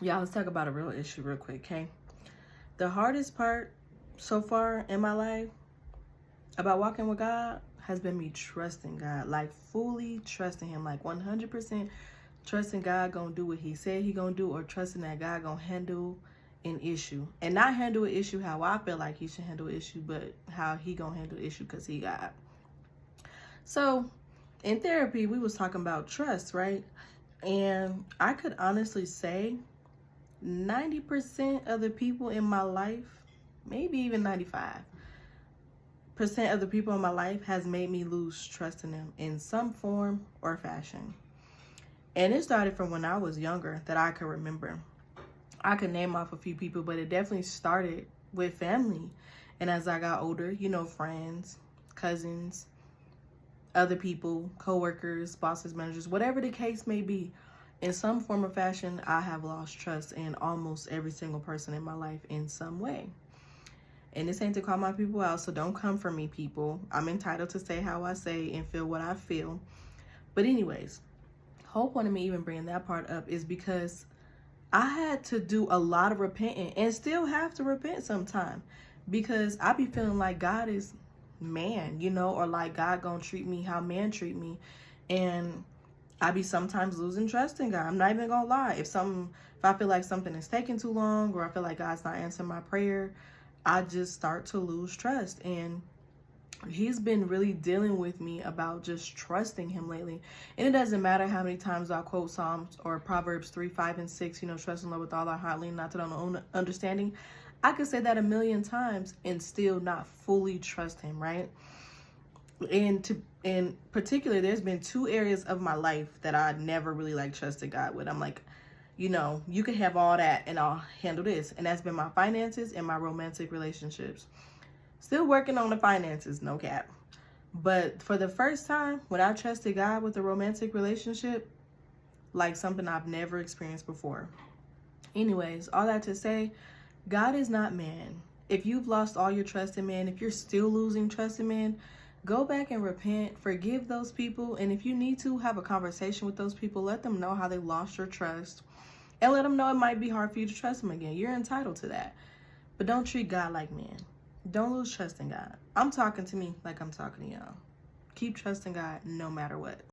Y'all, let's talk about a real issue real quick, okay? The hardest part so far in my life about walking with God has been me trusting God, like fully trusting him, like 100% trusting God gonna do what he said he gonna do, or trusting that God gonna handle an issue. And not handle an issue how I feel like he should handle an issue, but how he gonna handle the issue because he God. So in therapy, we was talking about trust, right? And I could honestly say 90% of the people in my life, maybe even 95% of the people in my life has made me lose trust in them in some form or fashion. And it started from when I was younger that I could remember. I could name off a few people, but it definitely started with family. And as I got older, friends, cousins, other people, coworkers, bosses, managers, whatever the case may be, in some form or fashion, I have lost trust in almost every single person in my life in some way. And this ain't to call my people out, so don't come for me, people. I'm entitled to say how I say and feel what I feel. But anyways, whole point of me even bringing that part up is because I had to do a lot of repenting and still have to repent sometime, because I be feeling like God is man, or like God gonna treat me how man treat me. And I be sometimes losing trust in God. I'm not even gonna lie. If I feel like something is taking too long, or I feel like God's not answering my prayer, I just start to lose trust. And he's been really dealing with me about just trusting him lately. And it doesn't matter how many times I quote Psalms or Proverbs 3, 5, and 6, trust in the Lord with all our heart, lean not to our own understanding. I could say that a million times and still not fully trust him, right? And in particular, there's been two areas of my life that I never really trusted God with. I'm like, you can have all that and I'll handle this. And that's been my finances and my romantic relationships. Still working on the finances, no cap. But for the first time, when I trusted God with a romantic relationship, like something I've never experienced before. Anyways, all that to say, God is not man. If you've lost all your trust in man, if you're still losing trust in man, go back and repent, forgive those people. And if you need to, have a conversation with those people. Let them know how they lost your trust. And let them know it might be hard for you to trust them again. You're entitled to that. But don't treat God like man. Don't lose trust in God. I'm talking to me like I'm talking to y'all. Keep trusting God no matter what.